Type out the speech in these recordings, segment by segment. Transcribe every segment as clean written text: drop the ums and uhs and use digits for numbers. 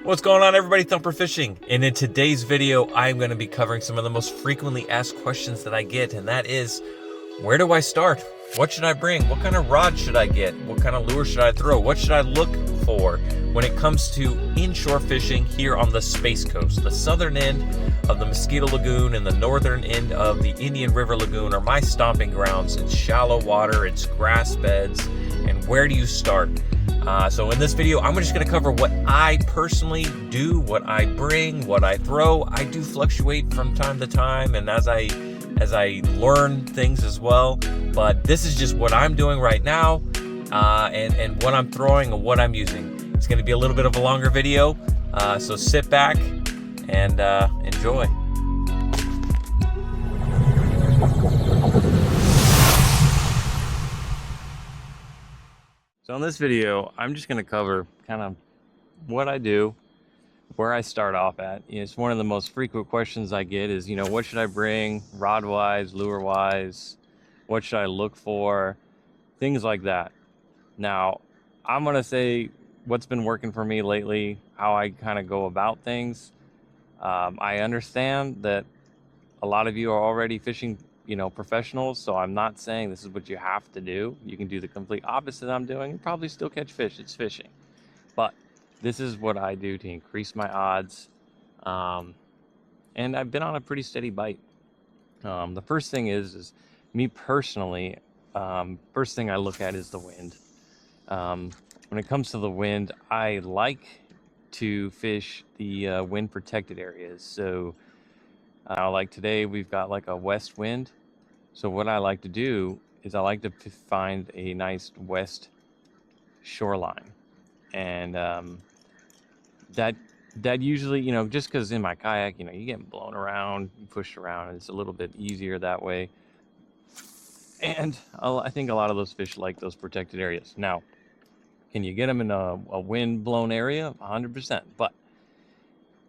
What's going on, everybody? Thumper Fishing, and in today's video I'm going to be covering some of the most frequently asked questions that I get, and that is, where do I start? What should I bring? What kind of rod should I get? What kind of lure should I throw? What should I look for when it comes to inshore fishing here on the Space Coast? The southern end of the Mosquito Lagoon and the northern end of the Indian River Lagoon are my stomping grounds. It's shallow water, it's grass beds, and where do you start? So in this video, I'm just going to cover what I personally do, what I bring, what I throw. I do fluctuate from time to time, and as I learn things as well. But this is just what I'm doing right now, and what I'm throwing and what I'm using. It's going to be a little bit of a longer video, so sit back and enjoy. So in this video, I'm just going to cover kind of what I do, where I start off at. It's one of the most frequent questions I get is, what should I bring rod-wise, lure-wise? What should I look for? Things like that. Now, I'm going to say what's been working for me lately, how I kind of go about things. I understand that a lot of you are already fishing professionals, so I'm not saying this is what you have to do. You can do the complete opposite I'm doing and probably still catch fish. It's fishing. But this is what I do to increase my odds. And I've been on a pretty steady bite. The first thing is me personally, first thing I look at is the wind. When it comes to the wind, I like to fish the wind protected areas. So like today we've got like a west wind. So what I like to do is I like to find a nice west shoreline, and that usually, just because in my kayak, you get blown around, pushed around, and it's a little bit easier that way. And I think a lot of those fish like those protected areas. Now, can you get them in a wind blown area? 100%. But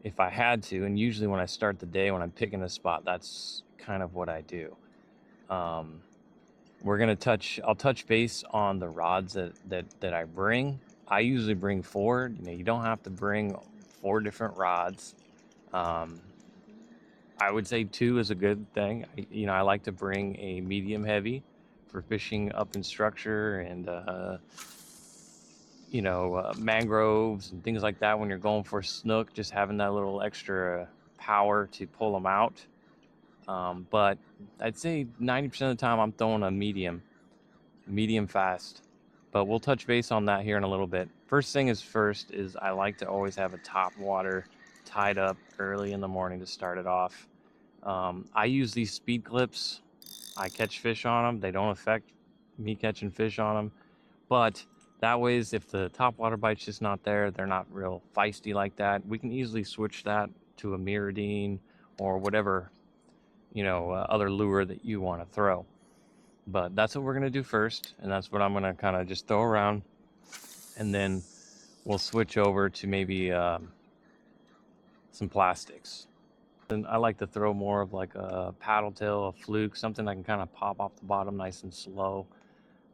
if I had to, and usually when I start the day, when I'm picking a spot, that's kind of what I do. I'll touch base on the rods that I bring. I usually bring 4. You don't have to bring 4 different rods. I would say 2 is a good thing. I like to bring a medium heavy for fishing up in structure and mangroves and things like that. When you're going for snook, just having that little extra power to pull them out. But I'd say 90% of the time I'm throwing a medium fast, but we'll touch base on that here in a little bit. First thing is I like to always have a top water tied up early in the morning to start it off. I use these speed clips. I catch fish on them. They don't affect me catching fish on them, but that way, if the top water bite's just not there, they're not real feisty like that, we can easily switch that to a Mirrodine or whatever other lure that you want to throw. But that's what we're going to do first, and that's what I'm going to kind of just throw around, and then we'll switch over to maybe some plastics. And I like to throw more of like a paddle tail, a fluke, something I can kind of pop off the bottom nice and slow.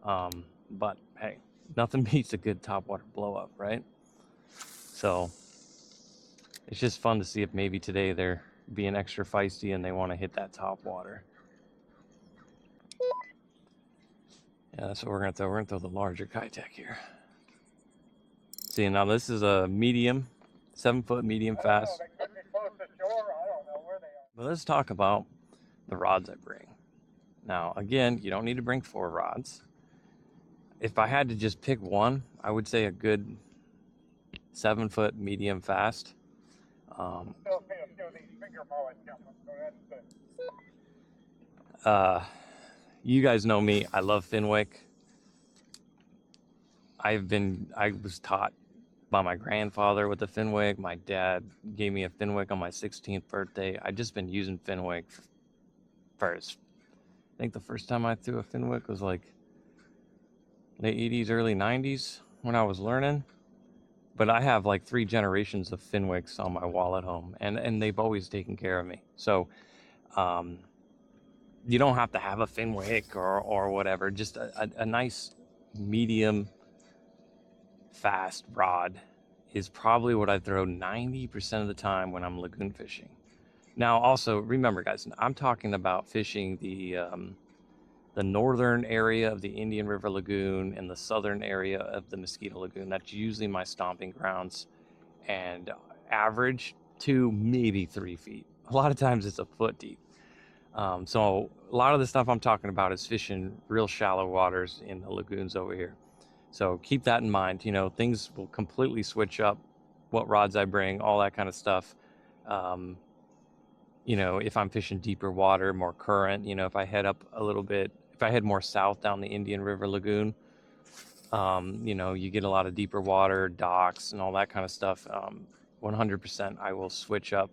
But hey, nothing beats a good topwater blow up, right? So it's just fun to see if maybe today they're being extra feisty and they want to hit that top water. Yeah, that's what we're gonna throw. We're gonna throw the larger Yakattack here. See, now this is a medium, 7-foot medium fast. But let's talk about the rods I bring. Now, again, you don't need to bring 4 rods. If I had to just pick one, I would say a good 7-foot medium fast. You guys know me. I love Fenwick. I was taught by my grandfather with the Fenwick. My dad gave me a Fenwick on my 16th birthday. I've just been using Fenwick first. I think the first time I threw a Fenwick was like late 80s, early 90s when I was learning. But I have like 3 generations of Fenwicks on my wall at home, and they've always taken care of me. So you don't have to have a Fenwick or whatever, just a nice medium fast rod is probably what I throw 90% of the time when I'm lagoon fishing. Now, also remember, guys, I'm talking about fishing the northern area of the Indian River Lagoon and the southern area of the Mosquito Lagoon. That's usually my stomping grounds, and average 2, maybe 3 feet. A lot of times it's a foot deep. So a lot of the stuff I'm talking about is fishing real shallow waters in the lagoons over here. So keep that in mind. You know, things will completely switch up, what rods I bring, all that kind of stuff. You know, if I'm fishing deeper water, more current, you know, if I head up a little bit, if I head more south down the Indian River Lagoon, you know, you get a lot of deeper water, docks, and all that kind of stuff. 100% I will switch up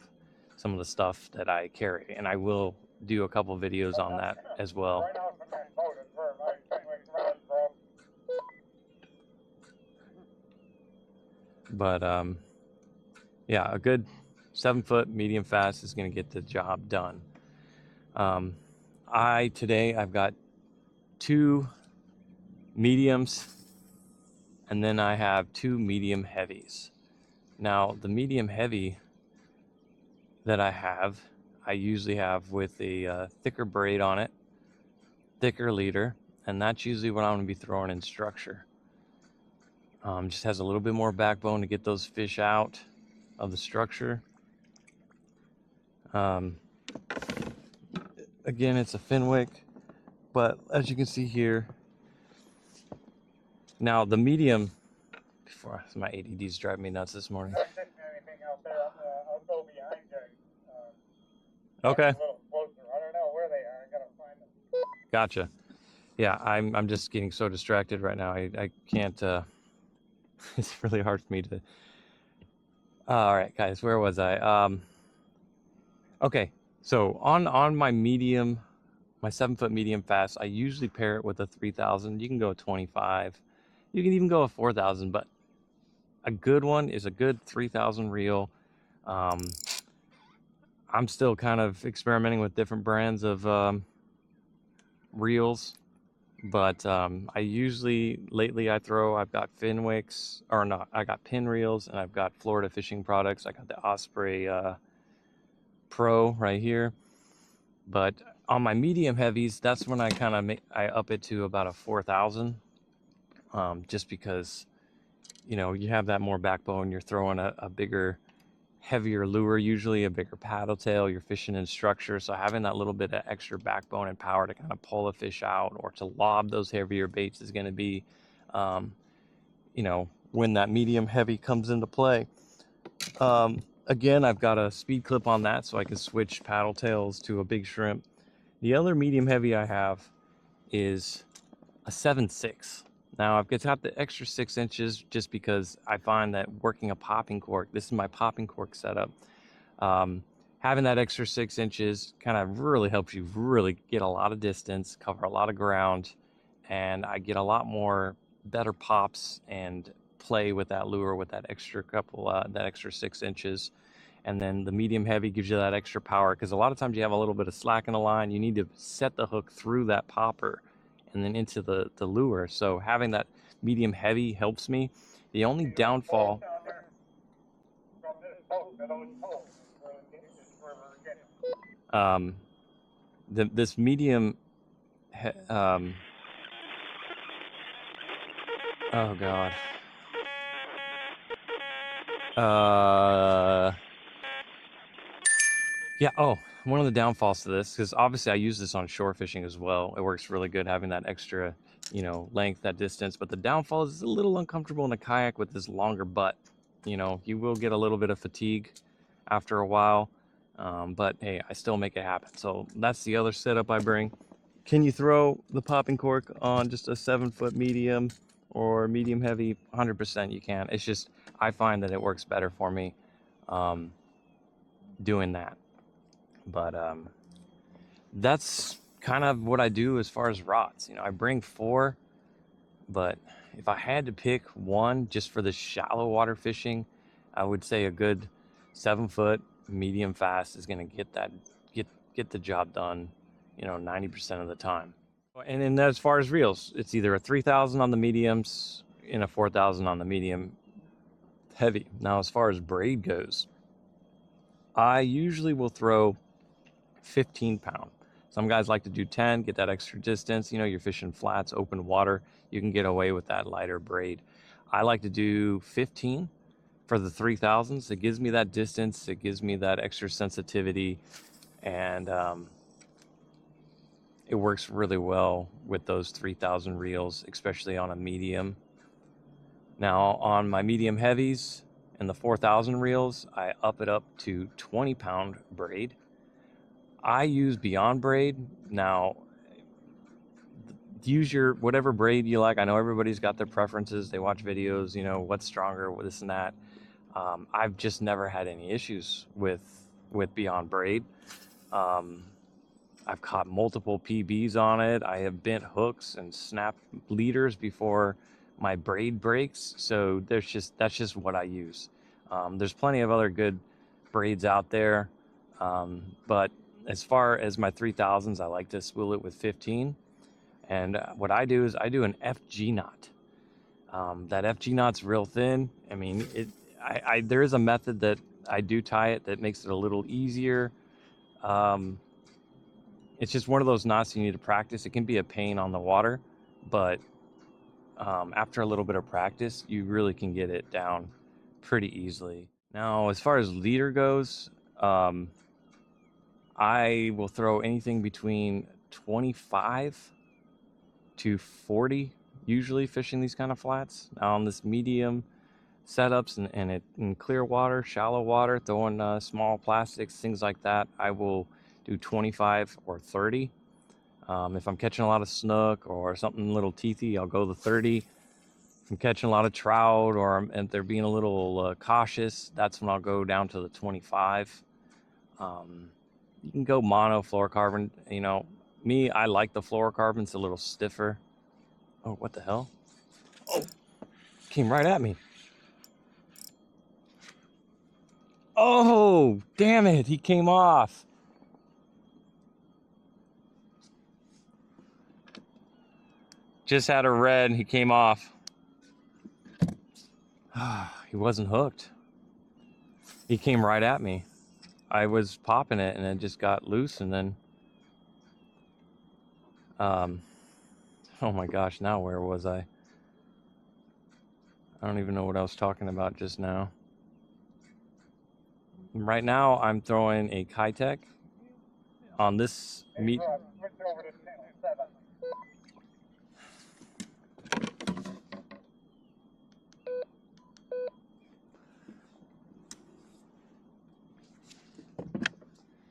some of the stuff that I carry, and I will do a couple videos on that as well. But yeah, a good 7-foot medium fast is going to get the job done. Today I've got 2 mediums, and then I have 2 medium heavies. Now the medium heavy that I usually have with a thicker braid on it, thicker leader, and that's usually what I'm going to be throwing in structure. Just has a little bit more backbone to get those fish out of the structure. Again, it's a Fenwick, but as you can see here, now the medium, before my ADD's driving me nuts this morning. Okay. I don't know where they are. I gotta find them. Gotcha. Yeah, I'm just getting so distracted right now. I can't. It's really hard for me to. All right, guys, where was I? Okay, so on my medium, my 7-foot medium fast, I usually pair it with a 3000. You can go a 25. You can even go a 4000, but a good one is a good 3000 reel. I'm still kind of experimenting with different brands of reels, but I usually, lately I've got Fenwicks, or not, I got Penn Reels, and I've got Florida Fishing Products. I got the Osprey Pro right here. But on my medium heavies, that's when I kind of I up it to about a 4000, just because, you know, you have that more backbone. You're throwing a bigger, heavier lure, usually a bigger paddle tail. You're fishing in structure, so having that little bit of extra backbone and power to kind of pull a fish out or to lob those heavier baits is going to be, you know, when that medium heavy comes into play. Again, I've got a speed clip on that, so I can switch paddle tails to a big shrimp. The other medium heavy I have is a 7.6. Now I've got the extra 6 inches just because I find that working a popping cork, this is my popping cork setup, having that extra 6 inches kind of really helps you really get a lot of distance, cover a lot of ground, and I get a lot more better pops and play with that lure with that extra that extra 6 inches. And then the medium heavy gives you that extra power, because a lot of times you have a little bit of slack in the line. You need to set the hook through that popper and then into the lure. So having that medium heavy helps me. The only downfall, this medium, oh God. Yeah, oh, one of the downfalls to this, because obviously I use this on shore fishing as well. It works really good having that extra, you know, length, that distance. But the downfall is a little uncomfortable in a kayak with this longer butt. You know, you will get a little bit of fatigue after a while. But hey, I still make it happen. So that's the other setup I bring. Can you throw the popping cork on just a 7-foot medium or medium heavy? 100% you can. It's just, I find that it works better for me doing that. But that's kind of what I do as far as rods. You know, I bring 4, but if I had to pick one just for the shallow water fishing, I would say a good 7-foot medium fast is going to get the job done, you know, 90% of the time. And then as far as reels, it's either a 3000 on the mediums and a 4000 on the medium heavy. Now, as far as braid goes, I usually will throw 15 pound. Some guys like to do 10, get that extra distance. You know, you're fishing flats, open water, you can get away with that lighter braid. I like to do 15 for the 3000s. It gives me that distance, it gives me that extra sensitivity, and it works really well with those 3000 reels, especially on a medium. Now, on my medium heavies and the 4000 reels, I up it up to 20 pound braid. I use Beyondbraid. Now, use your whatever braid you like. I know everybody's got their preferences. They watch videos, you know, what's stronger, this and that. I've just never had any issues with Beyondbraid. I've caught multiple PBs on it. I have bent hooks and snapped leaders before my braid breaks. So that's just what I use. There's plenty of other good braids out there, but as far as my 3000s, I like to spool it with 15. And what I do is I do an FG knot. That FG knot's real thin. I mean, there is a method that I do tie it that makes it a little easier. It's just one of those knots you need to practice. It can be a pain on the water, but after a little bit of practice, you really can get it down pretty easily. Now, as far as leader goes, I will throw anything between 25 to 40, usually fishing these kind of flats. Now, on this medium setups and in clear water, shallow water, throwing small plastics, things like that, I will do 25 or 30. If I'm catching a lot of snook or something a little teethy, I'll go the 30. If I'm catching a lot of trout or if they're being a little cautious, that's when I'll go down to the 25. You can go mono fluorocarbon. You know, me, I like the fluorocarbon. It's a little stiffer. Oh, what the hell? Oh, came right at me. Oh, damn it. He came off. Just had a red and he came off. He wasn't hooked. He came right at me. I was popping it and it just got loose, and then oh my gosh, now where was I? I don't even know what I was talking about just now. Right now I'm throwing a Kayak on this meat.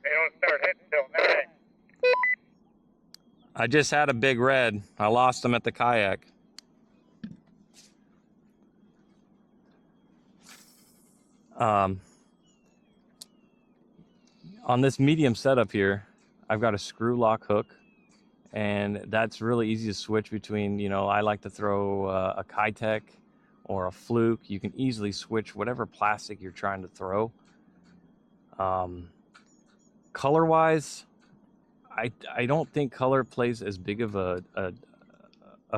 They don't start hitting till 9. I just had a big red. I lost him at the Kayak. On this medium setup here, I've got a screw lock hook, and that's really easy to switch between. You know, I like to throw a Kayak or a fluke. You can easily switch whatever plastic you're trying to throw. Color wise, I don't think color plays as big of a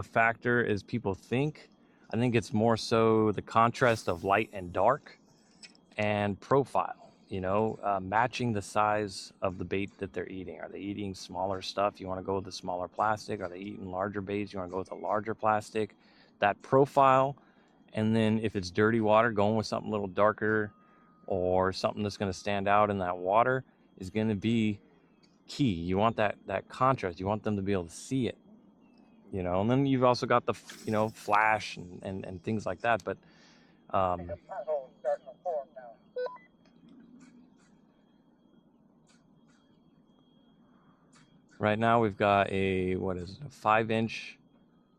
factor as people think. I think it's more so the contrast of light and dark and profile, you know, matching the size of the bait that they're eating. Are they eating smaller stuff? You want to go with the smaller plastic. Are they eating larger baits? You want to go with a larger plastic. That profile, and then if it's dirty water, going with something a little darker or something that's going to stand out in that water is going to be key. You want that contrast. You want them to be able to see it, you know. And then you've also got the, you know, flash and things like that. But right now we've got a, what is it, a 5-inch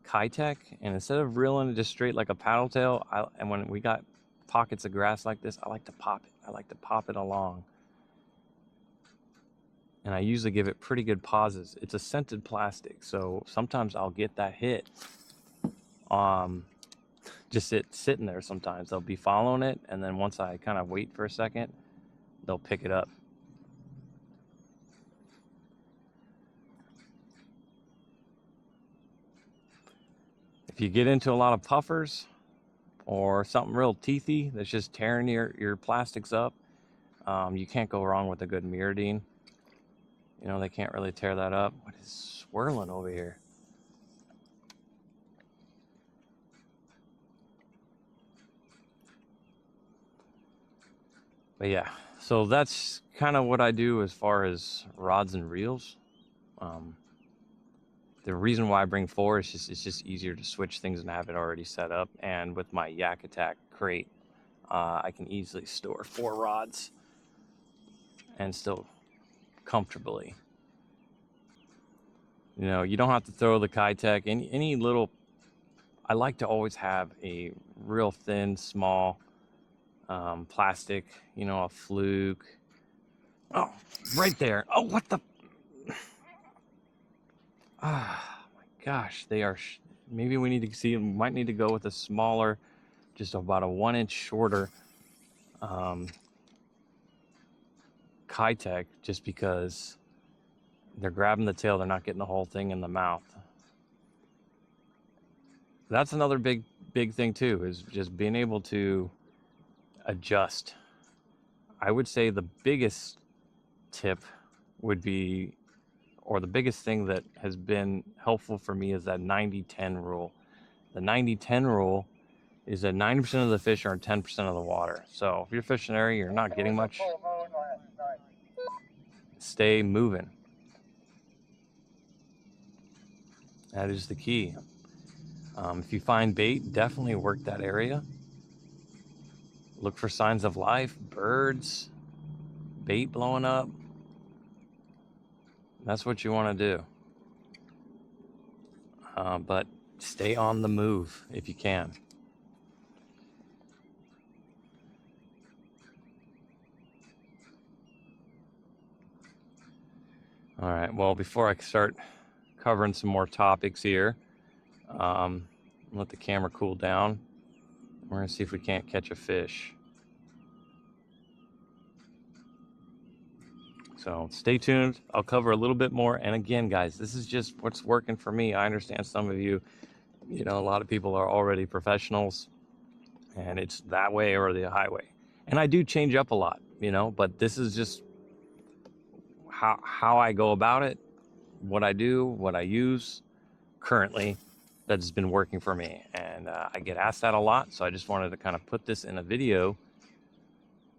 Kayak, and instead of reeling it just straight like a paddle tail, and when we got pockets of grass like this, I like to pop it. I like to pop it along. And I usually give it pretty good pauses. It's a scented plastic, so sometimes I'll get that hit. Just sitting there sometimes. They'll be following it, and then once I kind of wait for a second, they'll pick it up. If you get into a lot of puffers, or something real teethy that's just tearing your plastics up, you can't go wrong with a good myridine. You know, they can't really tear that up. What is swirling over here? But yeah, so that's kind of what I do as far as rods and reels. The reason why I bring 4 is it's just easier to switch things and have it already set up. And with my Yakattack crate, I can easily store 4 rods and still comfortably. You know, you don't have to throw the Kayak. Any little. I like to always have a real thin, small plastic. You know, a fluke. Oh, right there. Oh, what the? Ah, my gosh, they are. Maybe we need to see. We might need to go with a smaller, just about a 1 inch shorter Kayak, just because they're grabbing the tail, they're not getting the whole thing in the mouth. That's another big thing too, is just being able to adjust. I would say the biggest tip would be, or the biggest thing that has been helpful for me, is that 90-10 rule. The 90-10 rule is that 90% of the fish are in 10% of the water. So if you're fishing an area you're not getting much, stay moving. That is the key. If you find bait, definitely work that area. Look for signs of life, birds, bait blowing up. That's what you want to do. But stay on the move if you can. All right, well, before I start covering some more topics here, let the camera cool down. We're gonna see if we can't catch a fish. So stay tuned. I'll cover a little bit more. And again, guys, this is just what's working for me. I understand some of you, you know, a lot of people are already professionals and it's that way or the highway. And I do change up a lot, you know, but this is just how I go about it, what I do, what I use currently that's been working for me. And I get asked that a lot. So I just wanted to kind of put this in a video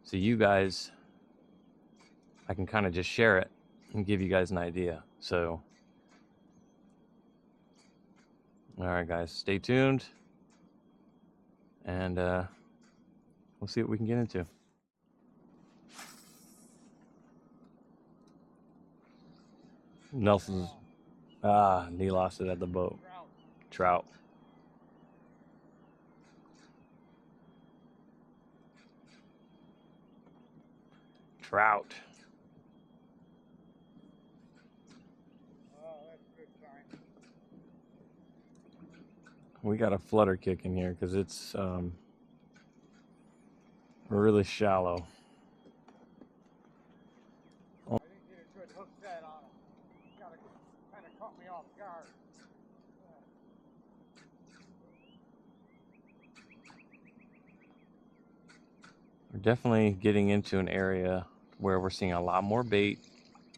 so you guys, I can kind of just share it and give you guys an idea. So, all right, guys, stay tuned, and we'll see what we can get into. Nelson's, he lost it at the boat. Trout. Trout. We got a flutter kick in here because it's really shallow. I didn't get a good hook set on him. Kind of caught me off guard. We're definitely getting into an area where we're seeing a lot more bait.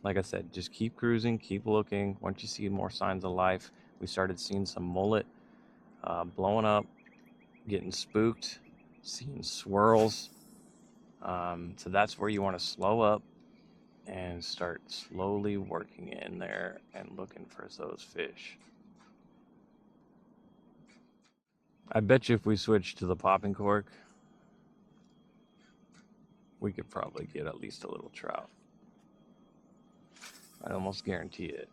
Like I said, just keep cruising, keep looking. Once you see more signs of life, we started seeing some mullet blowing up, getting spooked, seeing swirls. So that's where you want to slow up and start slowly working in there and looking for those fish. I bet you if we switch to the popping cork, we could probably get at least a little trout. I almost guarantee it.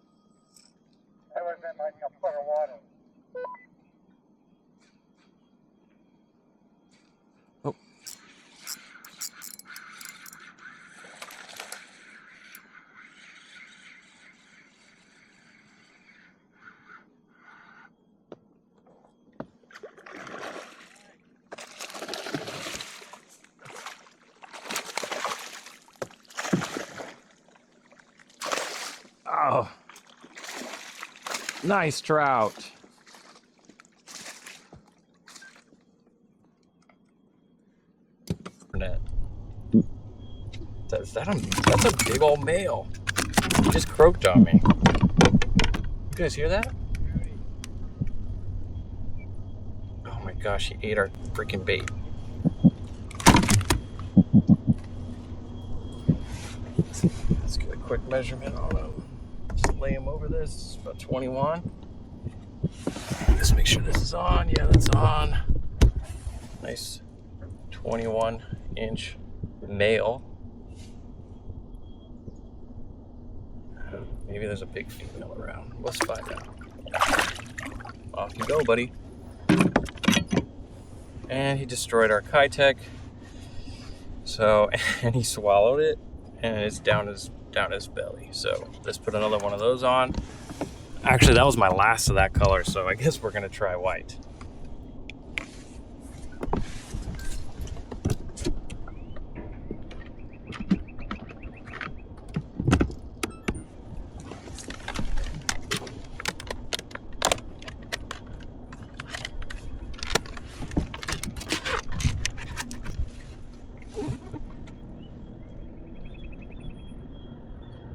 That was in like a foot of water. Oh. Oh, nice trout. That's a big old male. He just croaked on me. You guys hear that? Oh my gosh, he ate our freaking bait. Let's get a quick measurement on him. Just lay him over this, about 21. Let's make sure this is on. Yeah, that's on. Nice 21-inch male. Maybe there's a big female around. Let's find out. Off you go, buddy. And he destroyed our Yakattack. So, and he swallowed it, and it's down his belly. So let's put another one of those on. Actually, that was my last of that color, so I guess we're gonna try white.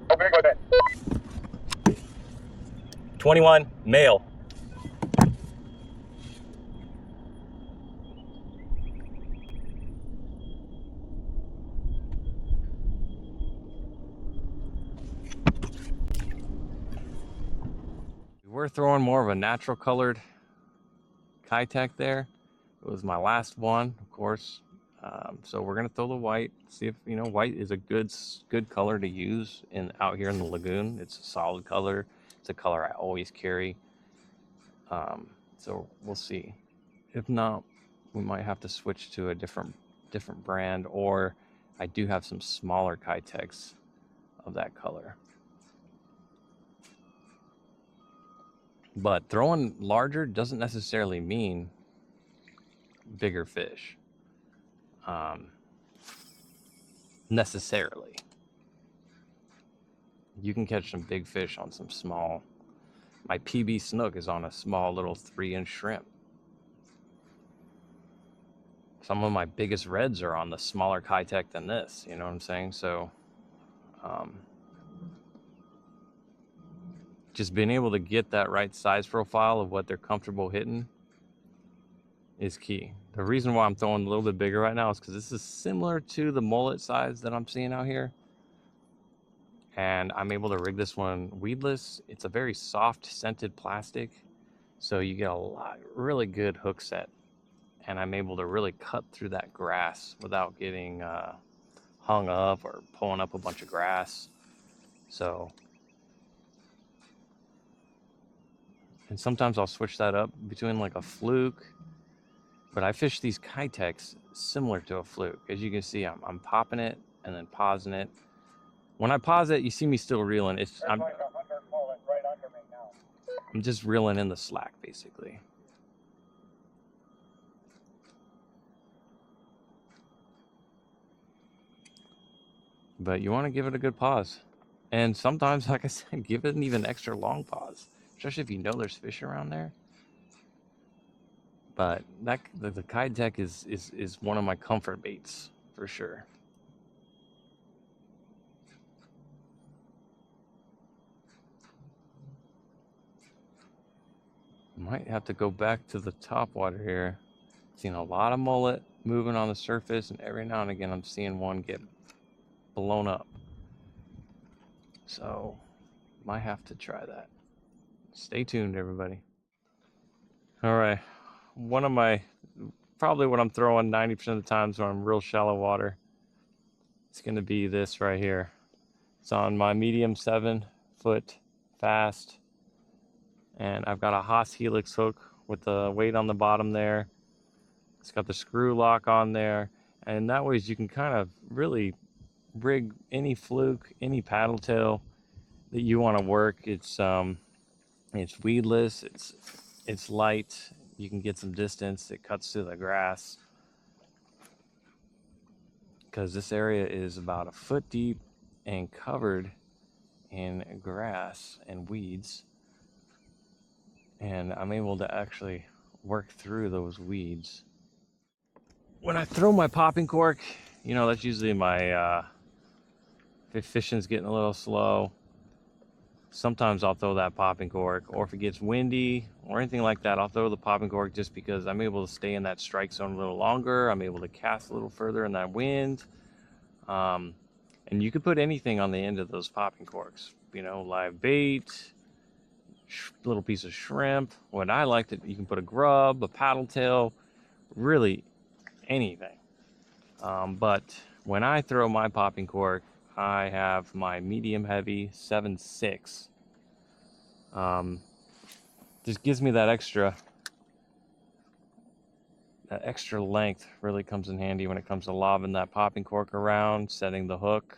How big was it? 21, male. We're throwing more of a natural colored Yakattack there. It was my last one, of course. So we're gonna throw the white. See if white is a good color to use out here in the lagoon. It's a solid color. It's a color I always carry. So we'll see. If not, we might have to switch to a different brand, or I do have some smaller Yakattacks of that color. But throwing larger doesn't necessarily mean bigger fish. Necessarily. You can catch some big fish on some small. My PB snook is on a small little 3-inch shrimp. Some of my biggest reds are on the smaller Yakattack than this, you know what I'm saying? So just being able to get that right size profile of what they're comfortable hitting is key. The reason why I'm throwing a little bit bigger right now is because this is similar to the mullet size that I'm seeing out here. And I'm able to rig this one weedless. It's a very soft scented plastic, so you get a really good hook set. And I'm able to really cut through that grass without getting hung up or pulling up a bunch of grass. So, and sometimes I'll switch that up between like a fluke. But I fish these Yakattacks similar to a fluke. As you can see, I'm popping it and then pausing it. When I pause it, you see me still reeling. I'm just reeling in the slack, basically. But you want to give it a good pause. And sometimes, like I said, give it an even extra long pause. Especially if you know there's fish around there. But the Yakattack is one of my comfort baits for sure. Might have to go back to the top water here. Seen a lot of mullet moving on the surface, and every now and again I'm seeing one get blown up. So might have to try that. Stay tuned, everybody. All right, probably what I'm throwing 90% of the times when I'm real shallow water, it's gonna be this right here. It's on my medium 7-foot fast, and I've got a Haas Helix hook with the weight on the bottom there. It's got the screw lock on there, and that way you can kind of really rig any fluke, any paddle tail that you want to work. It's weedless, it's light, you can get some distance, it cuts through the grass, because this area is about a foot deep and covered in grass and weeds, and I'm able to actually work through those weeds. When I throw my popping cork, you know, that's usually my if fishing's getting a little slow. Sometimes I'll throw that popping cork, or if it gets windy or anything like that, I'll throw the popping cork just because I'm able to stay in that strike zone a little longer. I'm able to cast a little further in that wind. And you could put anything on the end of those popping corks, you know, live bait, little piece of shrimp. What I like to, you can put a grub, a paddle tail, really anything. But when I throw my popping cork, I have my medium heavy 7.6. Just gives me that extra length. Really comes in handy when it comes to lobbing that popping cork around, setting the hook.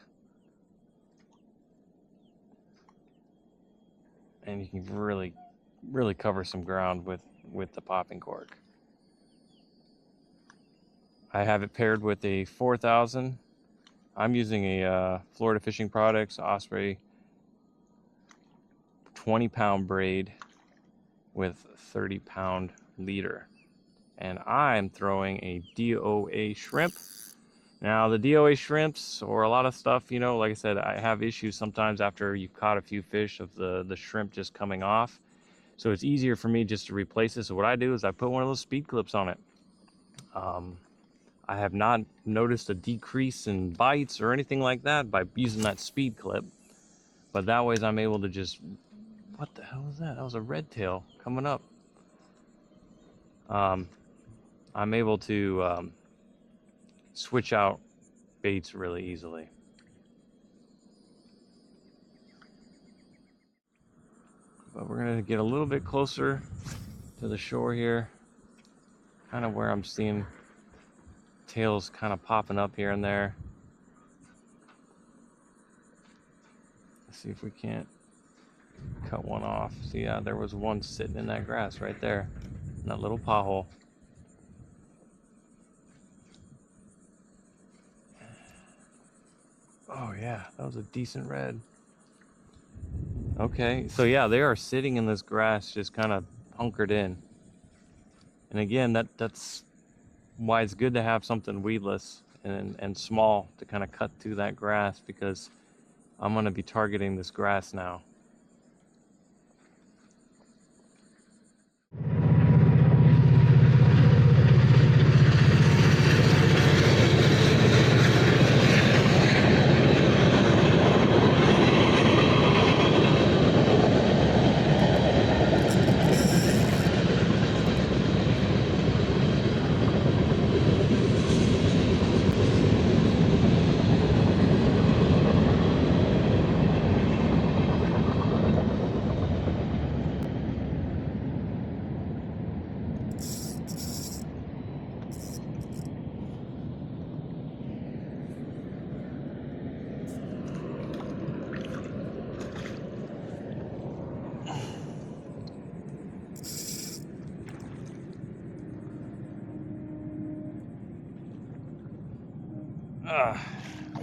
And you can really cover some ground with the popping cork. I have it paired with a 4000. I'm using a Florida Fishing Products Osprey 20-pound braid with 30-pound leader. And I'm throwing a DOA shrimp. Now the DOA shrimps, or a lot of stuff, you know, like I said, I have issues sometimes after you've caught a few fish of the shrimp just coming off. So it's easier for me just to replace it. So what I do is I put one of those speed clips on it. I have not noticed a decrease in bites or anything like that by using that speed clip. But that way I'm able to just, what the hell was that? That was a red tail coming up. I'm able to switch out baits really easily. But we're gonna get a little bit closer to the shore here, kind of where I'm seeing tails kind of popping up here and there. Let's see if we can't cut one off. See, yeah, there was one sitting in that grass right there, in that little pothole. Oh yeah, that was a decent red. Okay, so yeah, they are sitting in this grass, just kind of hunkered in. And again, that's why it's good to have something weedless and small to kind of cut through that grass, because I'm going to be targeting this grass now.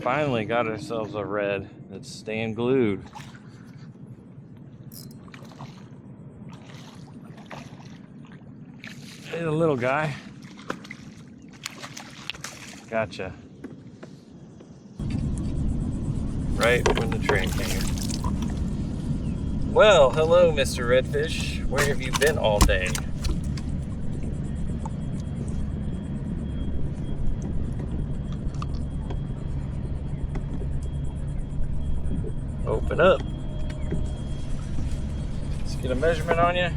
Finally got ourselves a red that's staying glued. Hey, the little guy. Gotcha. Right when the train came. Well, hello, Mr. Redfish. Where have you been all day? Open up. Let's get a measurement on you.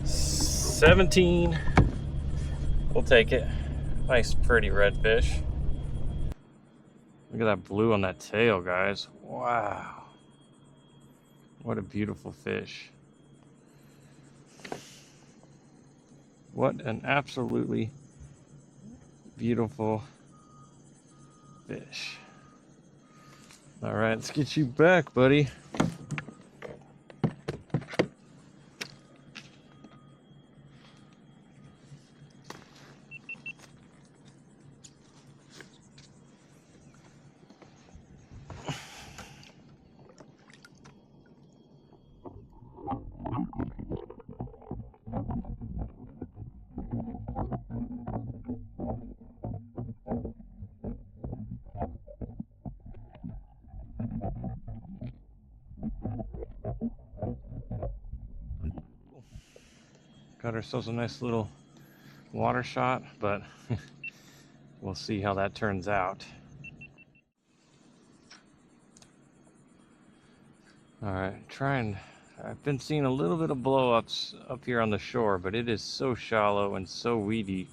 17. We'll take it. Nice, pretty redfish. Look at that blue on that tail, guys. Wow. What a beautiful fish. What an absolutely beautiful fish. All right, let's get you back, buddy. got ourselves a nice little water shot, but we'll see how that turns out. All right, I've been seeing a little bit of blow-ups up here on the shore, but it is so shallow and so weedy.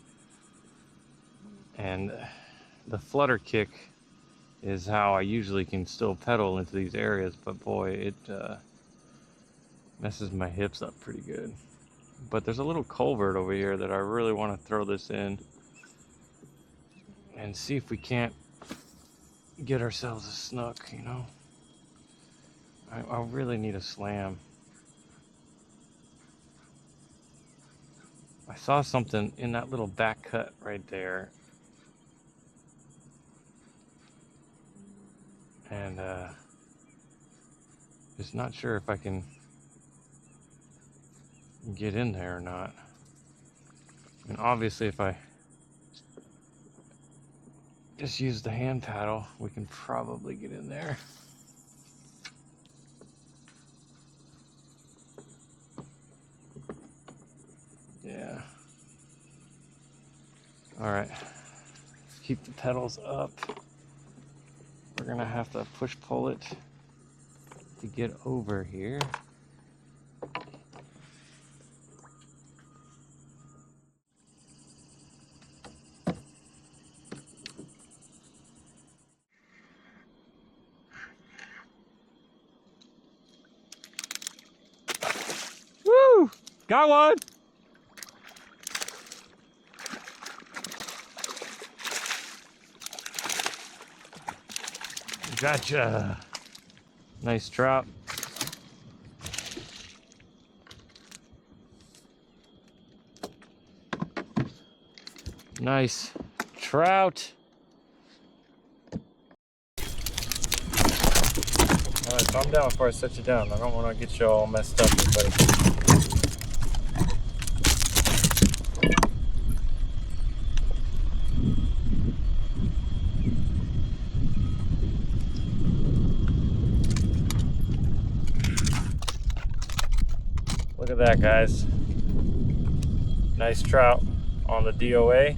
And the flutter kick is how I usually can still pedal into these areas, but boy, it messes my hips up pretty good. But there's a little culvert over here that I really want to throw this in and see if we can't get ourselves a snook, you know. I really need a slam. I saw something in that little back cut right there. And just not sure if I can get in there or not. And obviously if I just use the hand paddle, we can probably get in there. Yeah. All right, keep the pedals up. We're gonna have to pull it to get over here. Woo! Got one! Gotcha! Nice trout. Nice trout. Alright, calm down before I set you down. I don't want to get you all messed up, buddy. Look at that, guys. Nice trout on the DOA.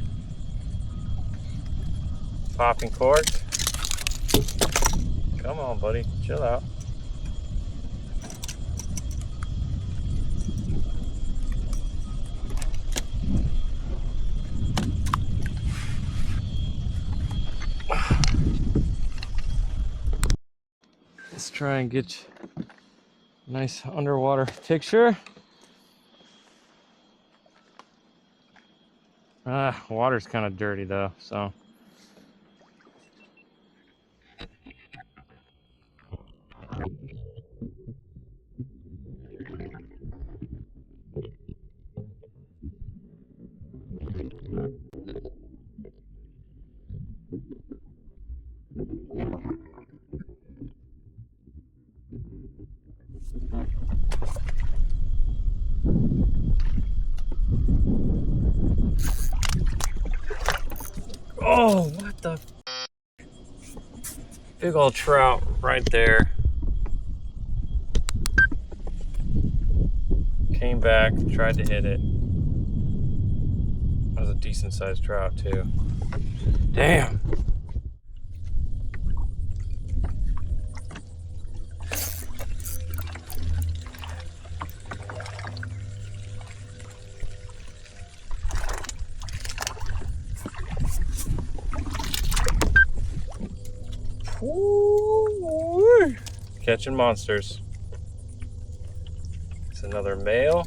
Popping cork. Come on, buddy. Chill out. Let's try and get a nice underwater picture. Water's kind of dirty though, so. Oh, what the? Big old trout right there. Came back, tried to hit it. That was a decent sized trout too. Damn. Ooh, catching monsters. It's another male.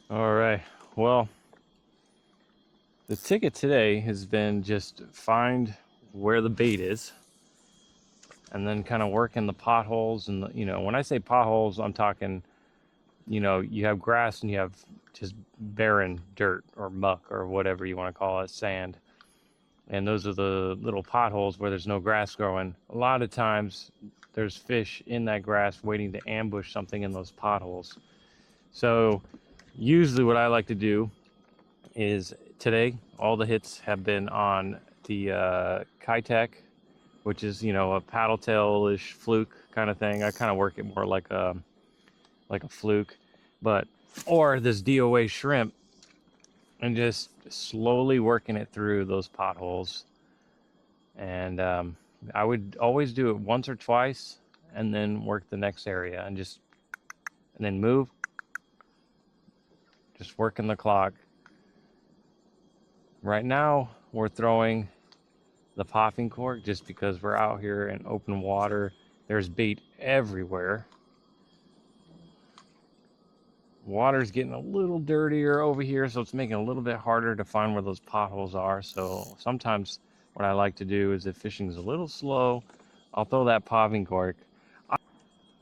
All right, well, the ticket today has been just find where the bait is and then kind of work in the potholes. And the, you know, when I say potholes, I'm talking, you know, you have grass and you have just barren dirt or muck or whatever you want to call it, sand, and those are the little potholes where there's no grass growing. A lot of times there's fish in that grass waiting to ambush something in those potholes. So Usually what I like to do is today all the hits have been on the Kayak, which is, you know, a paddle tail-ish fluke kind of thing. I kind of work it more like a fluke, but or this DOA shrimp, and just slowly working it through those potholes. And I would always do it once or twice and then work the next area and then move, just working the clock. Right now we're throwing the popping cork just because we're out here in open water. There's bait everywhere. Water's getting a little dirtier over here, so it's making it a little bit harder to find where those potholes are. So sometimes what I like to do is if fishing's a little slow, I'll throw that popping cork.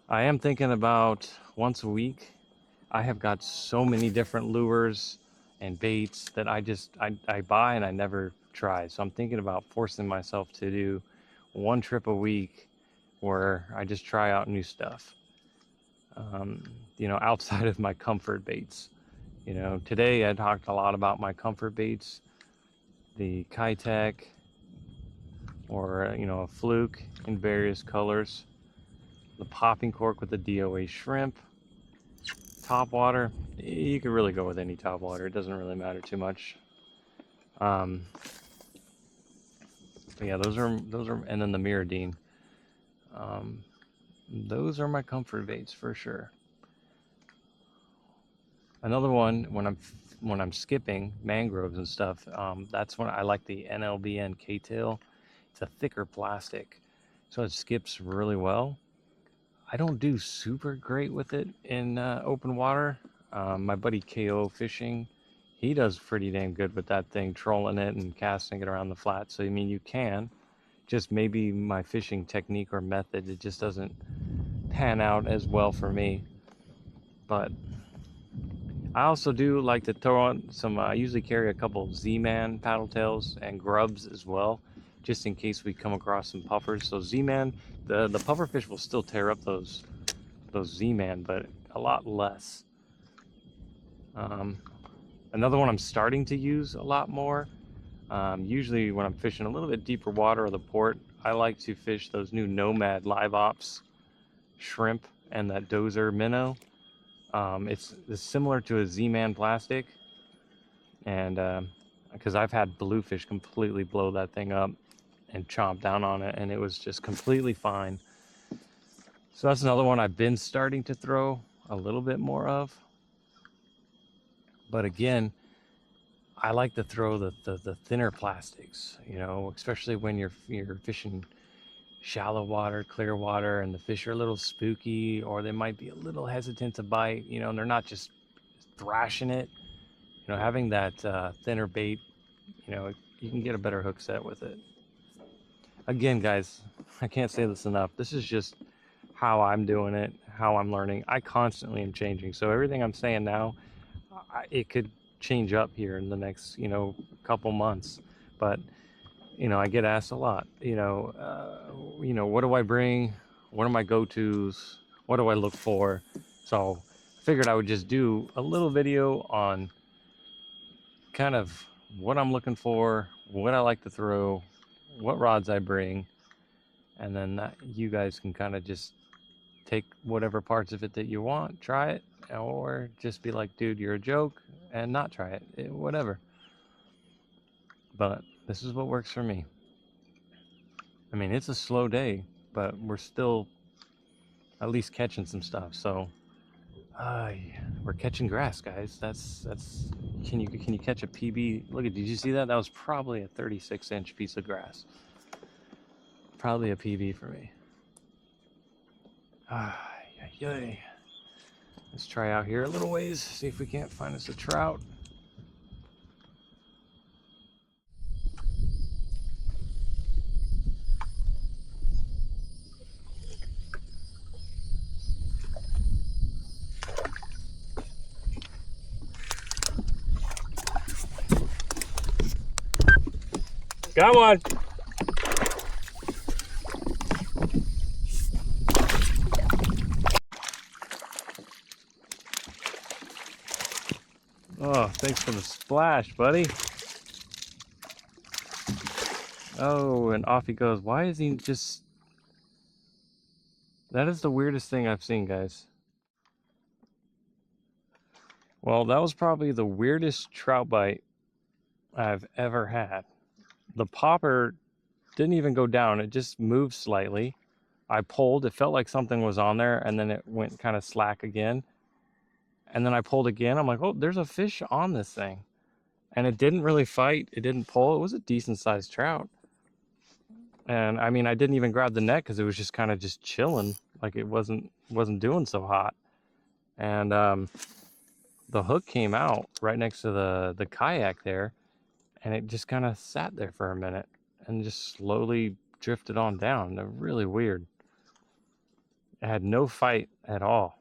I am thinking about once a week. I have got so many different lures and baits that I buy and I never try. So I'm thinking about forcing myself to do one trip a week where I just try out new stuff. You know, outside of my comfort baits. You know, today I talked a lot about my comfort baits, the Yakattack, or, you know, a fluke in various colors, the popping cork with the DOA shrimp, top water. You could really go with any top water. It doesn't really matter too much. But yeah, those are, and then the Mirrodine. Those are my comfort baits for sure. Another one, when I'm skipping mangroves and stuff, that's when I like the NLBN K-tail. It's a thicker plastic, so it skips really well. I don't do super great with it in open water. My buddy KO Fishing, he does pretty damn good with that thing, trolling it and casting it around the flat. So I mean, you can, just maybe my fishing technique or method, it just doesn't pan out as well for me. But I also do like to throw on some, I usually carry a couple Z-Man paddle tails and grubs as well, just in case we come across some puffers. So Z-Man, the puffer fish will still tear up those Z-Man, but a lot less. Another one I'm starting to use a lot more, usually when I'm fishing a little bit deeper water or the port, I like to fish those new Nomad Live Ops shrimp and that Dozer minnow. It's similar to a Z-Man plastic, and because I've had bluefish completely blow that thing up and chomp down on it, and it was just completely fine. So that's another one I've been starting to throw a little bit more of. But again, I like to throw the thinner plastics, you know, especially when you're fishing shallow water, clear water, and the fish are a little spooky, or they might be a little hesitant to bite, you know, and they're not just thrashing it. You know, having that thinner bait, you know, you can get a better hook set with it. Again, guys, I can't say this enough. This is just how I'm doing it, how I'm learning. I constantly am changing. So everything I'm saying now, it could change up here in the next, you know, couple months. But, you know, I get asked a lot, you know, what do I bring? What are my go-tos? What do I look for? So I figured I would just do a little video on kind of what I'm looking for, what I like to throw, what rods I bring, and then you guys can kind of just take whatever parts of it that you want, try it, or just be like, dude, you're a joke, and not try it, whatever. But this is what works for me. I mean, it's a slow day, but we're still at least catching some stuff. So we're catching grass, guys. That's can you catch a PB? Look at, did you see that? That was probably a 36-inch piece of grass. Probably a PB for me. Let's try out here a little ways, see if we can't find us a trout. Got one. Thanks for the splash, buddy. Oh, and off he goes. Why is he just... That is the weirdest thing I've seen, guys. Well, that was probably the weirdest trout bite I've ever had. The popper didn't even go down. It just moved slightly. I pulled. It felt like something was on there, and then it went kind of slack again. And then I pulled again. I'm like, oh, there's a fish on this thing. And it didn't really fight. It didn't pull. It was a decent-sized trout. And I mean, I didn't even grab the net because it was just kind of just chilling. Like it wasn't doing so hot. And the hook came out right next to the kayak there. And it just kind of sat there for a minute and just slowly drifted on down. They're really weird. It had no fight at all.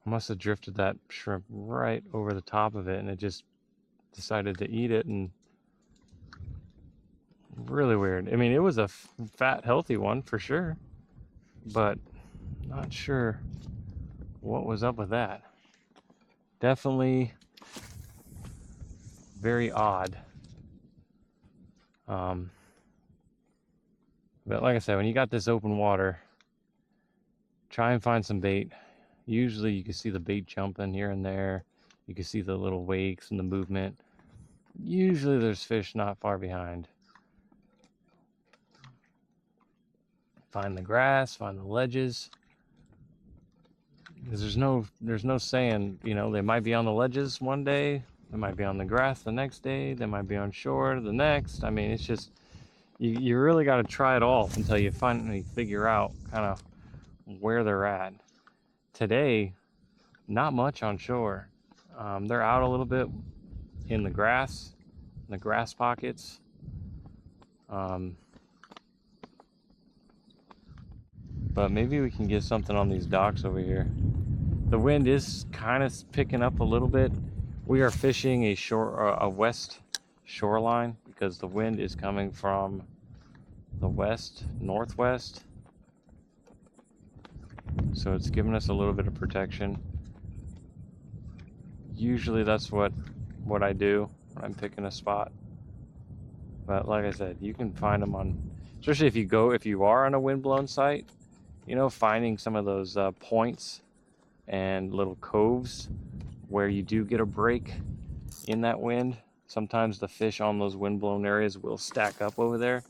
I must have drifted that shrimp right over the top of it, and it just decided to eat it. And really weird. I mean, it was a fat, healthy one for sure, but not sure what was up with that. Definitely very odd. But like I said, when you got this open water, try and find some bait. Usually you can see the bait jumping here and there. You can see the little wakes and the movement. Usually there's fish not far behind. Find the grass, find the ledges. Because there's no saying, you know, they might be on the ledges one day, they might be on the grass the next day, they might be on shore the next. I mean, it's just, you really got to try it all until you finally figure out kind of where they're at. Today, not much on shore. They're out a little bit in the grass pockets. But maybe we can get something on these docks over here. The wind is kind of picking up a little bit. We are fishing a west shoreline because the wind is coming from the northwest. So it's giving us a little bit of protection. Usually that's what I do when I'm picking a spot. But like I said, you can find them on, especially if you are on a windblown site, you know, finding some of those points and little coves where you do get a break in that wind. Sometimes the fish on those windblown areas will stack up over there.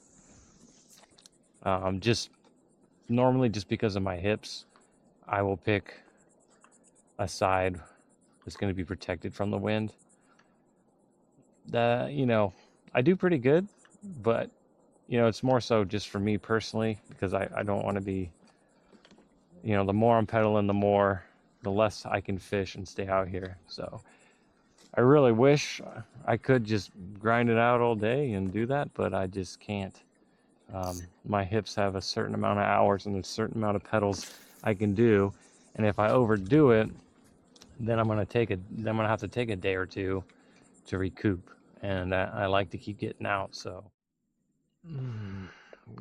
Normally just because of my hips, I will pick a side that's going to be protected from the wind. You know, I do pretty good, but you know, it's more so just for me personally because I don't want to be, you know, the more I'm pedaling, the less I can fish and stay out here. So I really wish I could just grind it out all day and do that, but I just can't. My hips have a certain amount of hours and a certain amount of pedals I can do, and if I overdo it, then I'm gonna have to take a day or two to recoup, and I like to keep getting out. So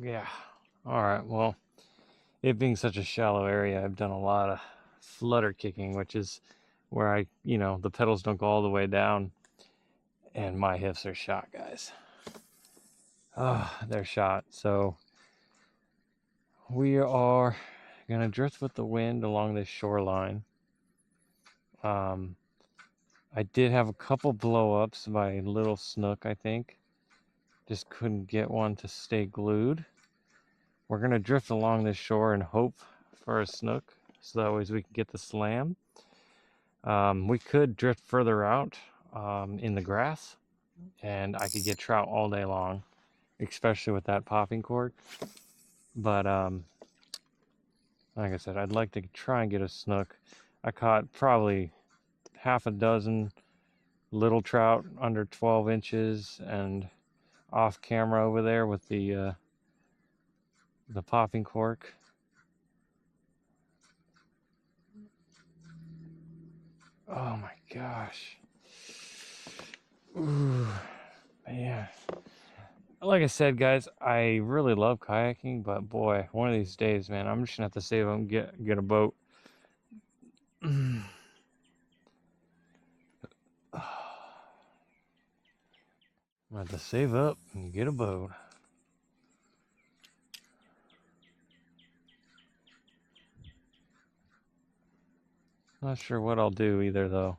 yeah, all right, well, it being such a shallow area, I've done a lot of flutter kicking, which is where the pedals don't go all the way down, and my hips are shot, guys. Oh, they're shot. So we are gonna drift with the wind along this shoreline. I did have a couple blow-ups by little snook, I think. Just couldn't get one to stay glued. We're gonna drift along this shore and hope for a snook, so that way we can get the slam. We could drift further out in the grass, and I could get trout all day long, especially with that popping cork. But like I said, I'd like to try and get a snook. I caught probably half a dozen little trout under 12 inches and off camera over there with the popping cork. Oh my gosh. Ooh, man. Like I said, guys, I really love kayaking, but boy, one of these days, man, I'm just gonna have to save up and get a boat. I have to save up and get a boat. Not sure what I'll do either though,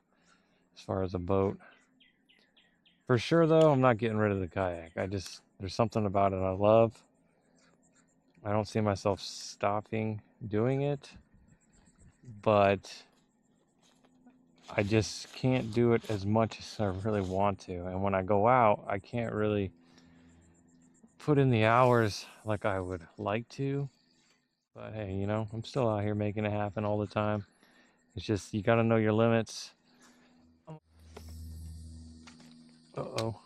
as far as a boat. For sure though, I'm not getting rid of the kayak. There's something about it I love. I don't see myself stopping doing it, but I just can't do it as much as I really want to. And when I go out, I can't really put in the hours like I would like to. But hey, you know, I'm still out here making it happen all the time. It's just, you gotta know your limits. Uh-oh.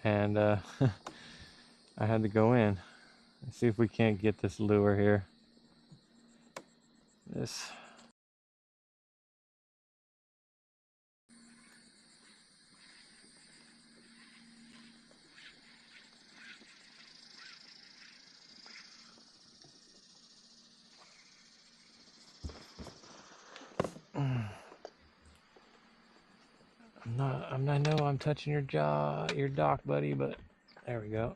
And I had to go in and see if we can't get this lure here. This. I know I'm touching your jaw, your dock, buddy, but there we go.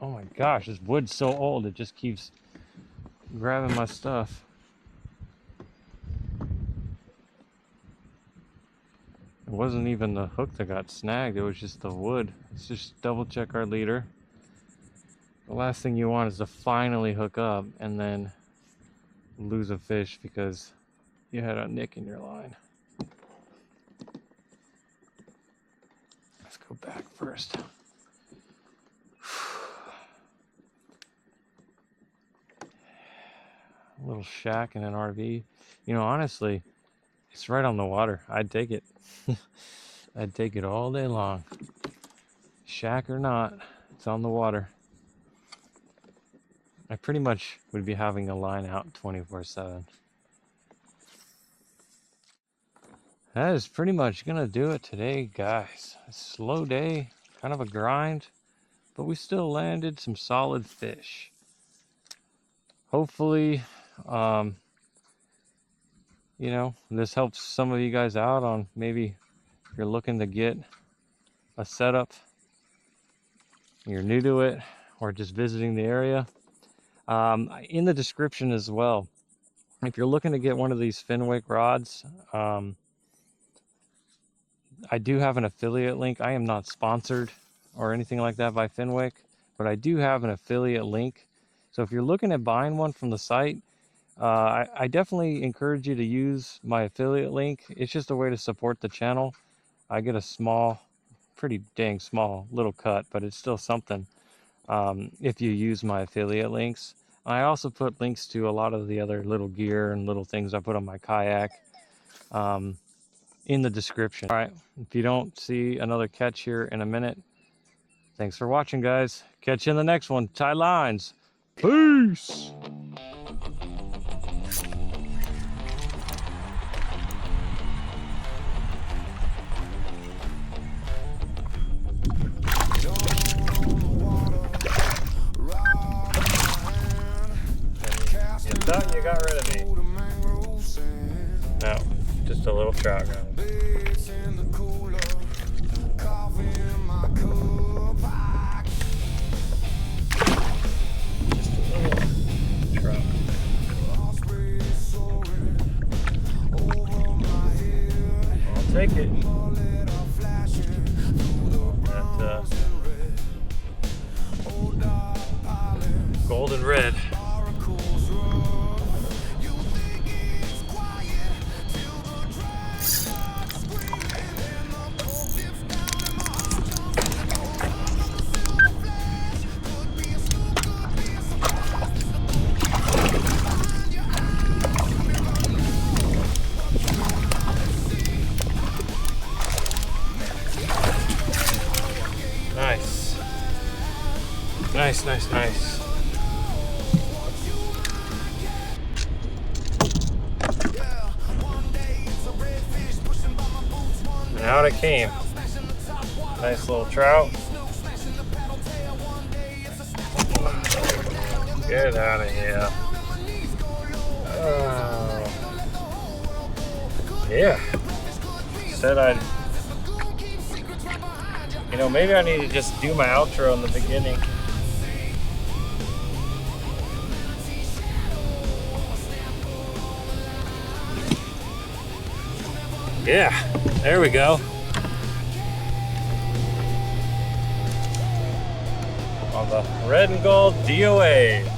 Oh my gosh, this wood's so old, it just keeps grabbing my stuff. It wasn't even the hook that got snagged, it was just the wood. Let's just double check our leader. The last thing you want is to finally hook up and then lose a fish because you had a nick in your line. Let's go back first. A little shack in an RV. You know, honestly, it's right on the water. I'd take it. I'd take it all day long. Shack or not, it's on the water. I pretty much would be having a line out 24/7. That is pretty much gonna do it today, guys. A slow day, kind of a grind, but we still landed some solid fish. Hopefully, you know, this helps some of you guys out on maybe if you're looking to get a setup, you're new to it, or just visiting the area. In the description as well, if you're looking to get one of these Fenwick rods, I do have an affiliate link. I am not sponsored or anything like that by Fenwick, but I do have an affiliate link. So if you're looking at buying one from the site, I definitely encourage you to use my affiliate link. It's just a way to support the channel. I get a small, pretty dang small little cut, but it's still something if you use my affiliate links. I also put links to a lot of the other little gear and little things I put on my kayak in the description. All right, if you don't see another catch here in a minute, thanks for watching, guys. Catch you in the next one. Tie lines. Peace. You thought you got rid of me. No, just a little trout guy. Take it. That golden red. Nice. Nice, nice, nice. And out it came. Nice little trout. Get out of here. Yeah. Said I'd, you know, maybe I need to just do my outro in the beginning. Yeah, there we go. On the red and gold DOA.